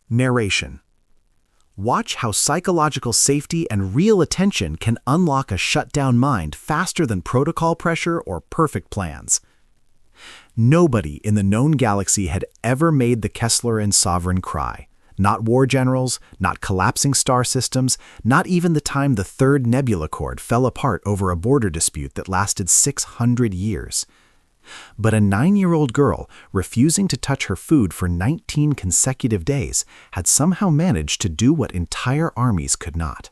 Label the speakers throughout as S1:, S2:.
S1: Narration. Watch how psychological safety and real attention can unlock a shut-down mind faster than protocol pressure or perfect plans. Nobody in the known galaxy had ever made the Kessleran sovereign cry. Not war generals, not collapsing star systems, not even the time the third nebula cord fell apart over a border dispute that lasted 600 years. But a 9-year-old girl, refusing to touch her food for 19 consecutive days, had somehow managed to do what entire armies could not.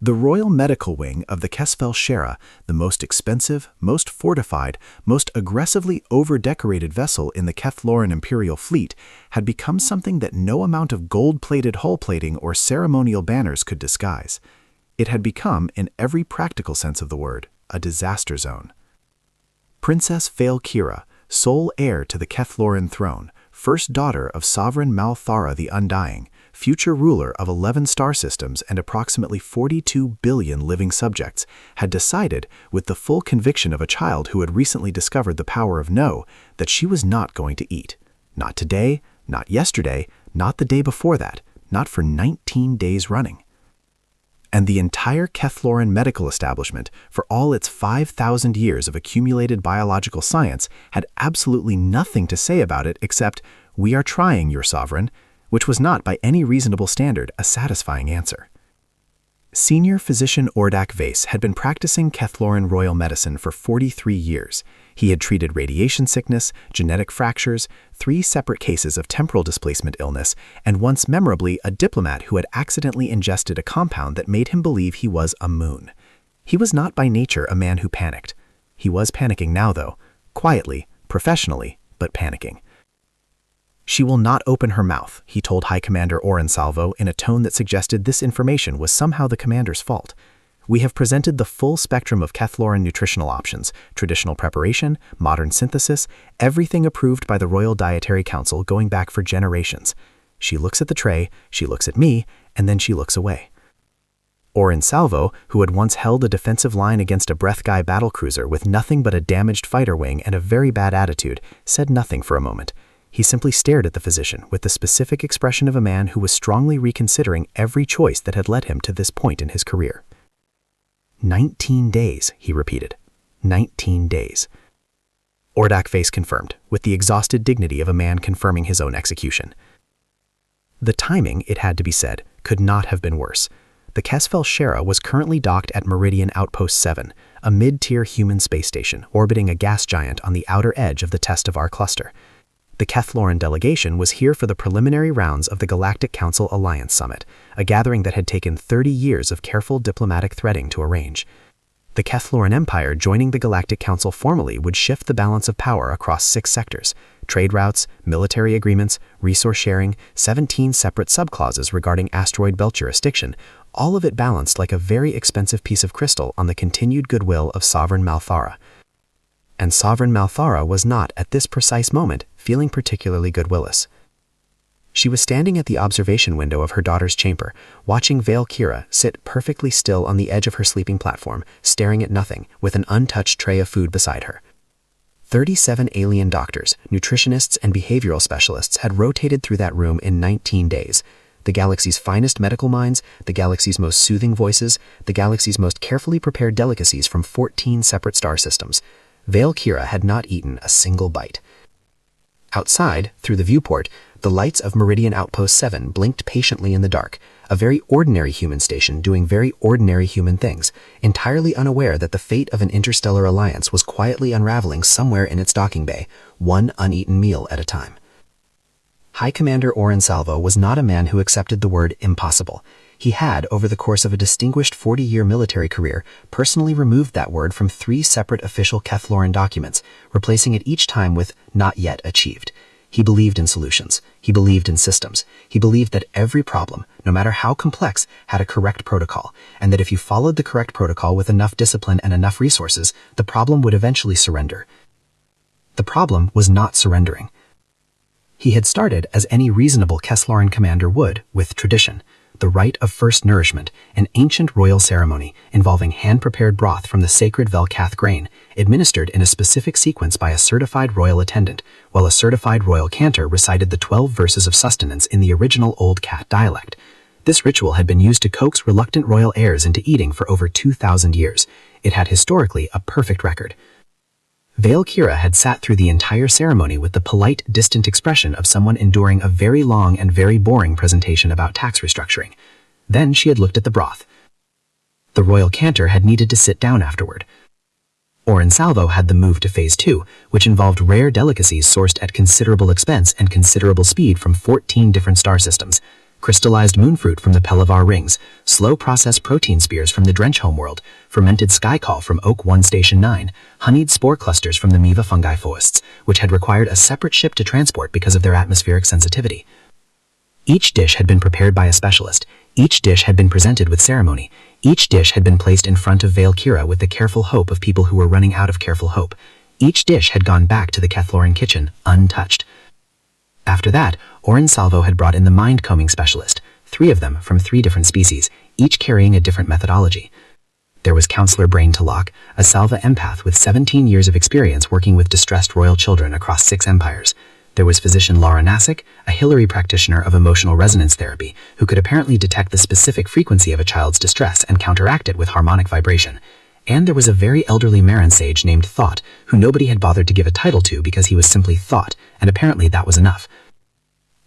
S1: The Royal Medical Wing of the HFY, the most expensive, most fortified, most aggressively over-decorated vessel in the Kefloran Imperial Fleet, had become something that no amount of gold-plated hull plating or ceremonial banners could disguise. It had become, in every practical sense of the word, a disaster zone. Princess Valkyra, sole heir to the Kefloran throne, first daughter of Sovereign Malthara the Undying, future ruler of 11 star systems and approximately 42 billion living subjects, had decided, with the full conviction of a child who had recently discovered the power of no, that she was not going to eat. Not today, not yesterday, not the day before that, not for 19 days running. And the entire Kefloran medical establishment, for all its 5,000 years of accumulated biological science, had absolutely nothing to say about it except, "We are trying, your sovereign," which was not by any reasonable standard a satisfying answer. Senior physician Ordak Vase had been practicing Kefloran royal medicine for 43 years. He had treated radiation sickness, genetic fractures, 3 separate cases of temporal displacement illness, and once memorably a diplomat who had accidentally ingested a compound that made him believe he was a moon. He was not by nature a man who panicked. He was panicking now, though, quietly, professionally, but panicking. "She will not open her mouth," he told High Commander Oren Salvo in a tone that suggested this information was somehow the commander's fault. "We have presented the full spectrum of Kefloran nutritional options, traditional preparation, modern synthesis, everything approved by the Royal Dietary Council going back for generations." She looks at the tray, she looks at me, and then she looks away. Oren Salvo, who had once held a defensive line against a Breathguy battlecruiser with nothing but a damaged fighter wing and a very bad attitude, said nothing for a moment. He simply stared at the physician with the specific expression of a man who was strongly reconsidering every choice that had led him to this point in his career. 19 days, he repeated. 19 days. Ordak Vase confirmed, with the exhausted dignity of a man confirming his own execution. The timing, it had to be said, could not have been worse. The HFY was currently docked at Meridian Outpost 7, a mid-tier human space station orbiting a gas giant on the outer edge of the test of our cluster. The Kefloran delegation was here for the preliminary rounds of the Galactic Council Alliance Summit, a gathering that had taken 30 years of careful diplomatic threading to arrange. The Kefloran Empire joining the Galactic Council formally would shift the balance of power across 6 sectors: trade routes, military agreements, resource sharing, 17 separate subclauses regarding asteroid belt jurisdiction, all of it balanced like a very expensive piece of crystal on the continued goodwill of Sovereign Malthara. And Sovereign Malthara was not, at this precise moment, feeling particularly goodwillish. She was standing at the observation window of her daughter's chamber, watching Valkyra sit perfectly still on the edge of her sleeping platform, staring at nothing, with an untouched tray of food beside her. 37 alien doctors, nutritionists, and behavioral specialists had rotated through that room in 19 days. The galaxy's finest medical minds, the galaxy's most soothing voices, the galaxy's most carefully prepared delicacies from 14 separate star systems. Valkyra had not eaten a single bite. Outside, through the viewport, the lights of Meridian Outpost 7 blinked patiently in the dark, a very ordinary human station doing very ordinary human things, entirely unaware that the fate of an interstellar alliance was quietly unraveling somewhere in its docking bay, one uneaten meal at a time. High Commander Oren Salvo was not a man who accepted the word impossible. He had, over the course of a distinguished 40-year military career, personally removed that word from 3 separate official Kefloran documents, replacing it each time with "not yet achieved." He believed in solutions. He believed in systems. He believed that every problem, no matter how complex, had a correct protocol, and that if you followed the correct protocol with enough discipline and enough resources, the problem would eventually surrender. The problem was not surrendering. He had started, as any reasonable Kefloran commander would, with tradition. the rite of first nourishment, an ancient royal ceremony involving hand-prepared broth from the sacred Velcath grain, administered in a specific sequence by a certified royal attendant, while a certified royal cantor recited the 12 verses of sustenance in the original Old Cat dialect. This ritual had been used to coax reluctant royal heirs into eating for over 2,000 years. It had historically a perfect record. Valkyra had sat through the entire ceremony with the polite, distant expression of someone enduring a very long and very boring presentation about tax restructuring. Then she had looked at the broth. The royal cantor had needed to sit down afterward. Salvo had the move to Phase 2, which involved rare delicacies sourced at considerable expense and considerable speed from 14 different star systems. Crystallized moonfruit from the Pelavar rings, slow-processed protein spears from the Drench homeworld, fermented skycall from Oak 1 Station 9, honeyed spore clusters from the Miva fungi forests, which had required a separate ship to transport because of their atmospheric sensitivity. Each dish had been prepared by a specialist. Each dish had been presented with ceremony. Each dish had been placed in front of Valkyra with the careful hope of people who were running out of careful hope. Each dish had gone back to the Kethloran kitchen, untouched. After that, Salvo had brought in the mind-combing specialist, 3 of them from 3 different species, each carrying a different methodology. There was Counselor Brain to Lock, a Salva empath with 17 years of experience working with distressed royal children across 6 empires. There was Physician Laura Nassick, a Hillary practitioner of emotional resonance therapy, who could apparently detect the specific frequency of a child's distress and counteract it with harmonic vibration. And there was a very elderly Marin sage named Thought, who nobody had bothered to give a title to because he was simply Thought, and apparently that was enough.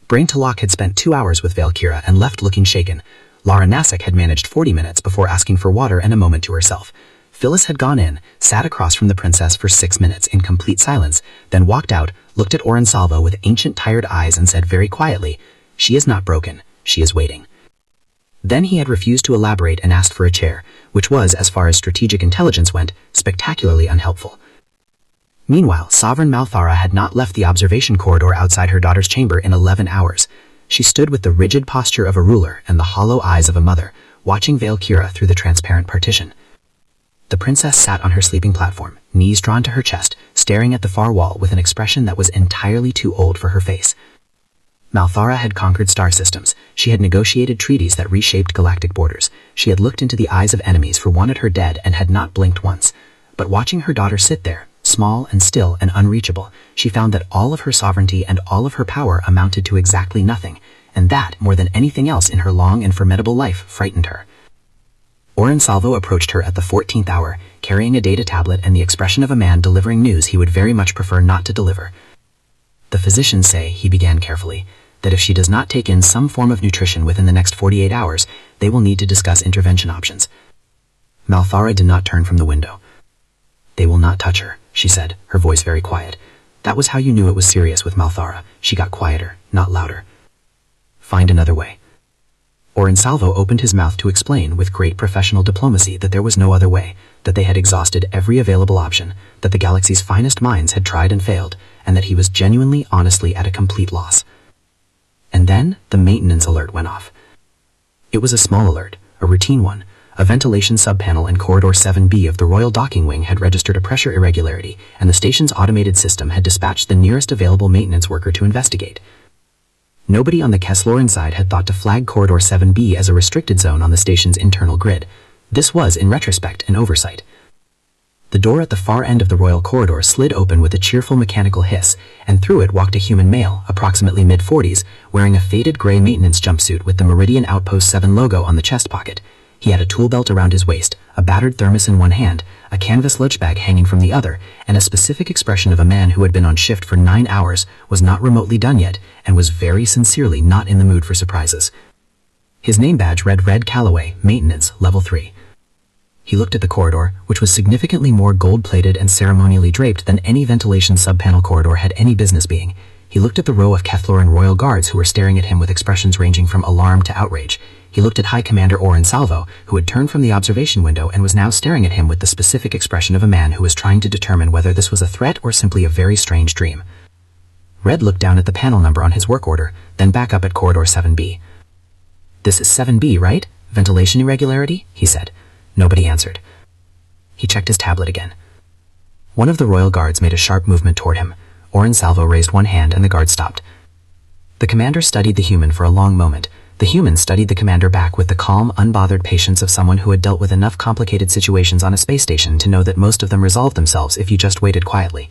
S1: Brain to Lock had spent 2 hours with Valkyra and left looking shaken. Laura Nassick had managed 40 minutes before asking for water and a moment to herself. Phyllis had gone in, sat across from the princess for 6 minutes in complete silence, then walked out, looked at Salvo with ancient tired eyes and said very quietly, "She is not broken, she is waiting." Then he had refused to elaborate and asked for a chair, which was, as far as strategic intelligence went, spectacularly unhelpful. Meanwhile, Sovereign Malthara had not left the observation corridor outside her daughter's chamber in 11 hours. She stood with the rigid posture of a ruler and the hollow eyes of a mother, watching Valkyra through the transparent partition. The princess sat on her sleeping platform, knees drawn to her chest, staring at the far wall with an expression that was entirely too old for her face. Malthara had conquered star systems. She had negotiated treaties that reshaped galactic borders. She had looked into the eyes of enemies who wanted her dead and had not blinked once. But watching her daughter sit there, small and still and unreachable, she found that all of her sovereignty and all of her power amounted to exactly nothing, and that, more than anything else in her long and formidable life, frightened her. Salvo approached her at the 14th hour, carrying a data tablet and the expression of a man delivering news he would very much prefer not to deliver. "The physicians say," he began carefully, "that if she does not take in some form of nutrition within the next 48 hours, they will need to discuss intervention options." Malthara did not turn from the window. "They will not touch her," she said, her voice very quiet. That was how you knew it was serious with Malthara. She got quieter, not louder. "Find another way." Salvo opened his mouth to explain with great professional diplomacy that there was no other way, that they had exhausted every available option, that the galaxy's finest minds had tried and failed, and that he was genuinely, honestly at a complete loss. And then the maintenance alert went off. It was a small alert, a routine one. A ventilation subpanel in Corridor 7B of the Royal Docking Wing had registered a pressure irregularity, and the station's automated system had dispatched the nearest available maintenance worker to investigate. Nobody on the Kethloran side had thought to flag Corridor 7B as a restricted zone on the station's internal grid. This was, in retrospect, an oversight. The door at the far end of the royal corridor slid open with a cheerful mechanical hiss, and through it walked a human male, approximately mid-40s, wearing a faded gray maintenance jumpsuit with the Meridian Outpost 7 logo on the chest pocket. He had a tool belt around his waist, a battered thermos in one hand, a canvas lunch bag hanging from the other, and a specific expression of a man who had been on shift for 9 hours, was not remotely done yet, and was very sincerely not in the mood for surprises. His name badge read Red Calloway, Maintenance, Level 3. He looked at the corridor, which was significantly more gold-plated and ceremonially draped than any ventilation subpanel corridor had any business being. He looked at the row of Kethloran royal guards who were staring at him with expressions ranging from alarm to outrage. He looked at High Commander Salvo, who had turned from the observation window and was now staring at him with the specific expression of a man who was trying to determine whether this was a threat or simply a very strange dream. Red looked down at the panel number on his work order, then back up at Corridor 7B. "This is 7B, right? Ventilation irregularity?" he said. Nobody answered. He checked his tablet again. One of the royal guards made a sharp movement toward him. Salvo raised one hand and the guard stopped. The commander studied the human for a long moment.
S2: The human studied the commander back with the calm, unbothered patience of someone who had dealt with enough complicated situations on a space station to know that most of them resolved themselves if you just waited quietly.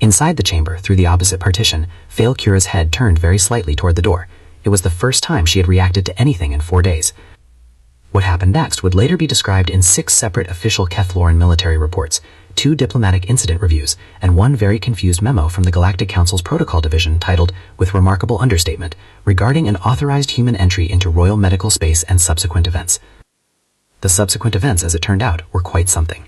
S2: Inside the chamber, through the opposite partition, Vale Kira's head turned very slightly toward the door. It was the first time she had reacted to anything in 4 days. What happened next would later be described in 6 separate official Kethloran military reports, 2 diplomatic incident reviews, and 1 very confused memo from the Galactic Council's Protocol Division titled, with remarkable understatement, regarding an authorized human entry into royal medical space and subsequent events. The subsequent events, as it turned out, were quite something.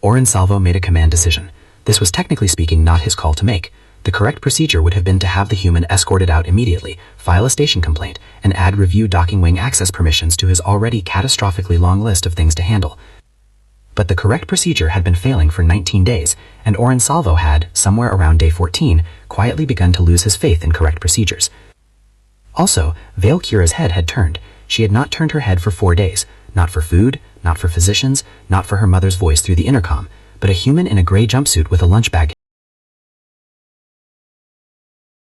S2: Orin Salvo made a command decision. This was technically speaking not his call to make. The correct procedure would have been to have the human escorted out immediately, file a station complaint, and add review docking wing access permissions to his already catastrophically long list of things to handle. But the correct procedure had been failing for 19 days, and Orin Salvo had, somewhere around day 14, quietly begun to lose his faith in correct procedures. Also, Vale Kira's head had turned. She had not turned her head for 4 days, not for food, not for physicians, not for her mother's voice through the intercom, but a human in a gray jumpsuit with a lunch bag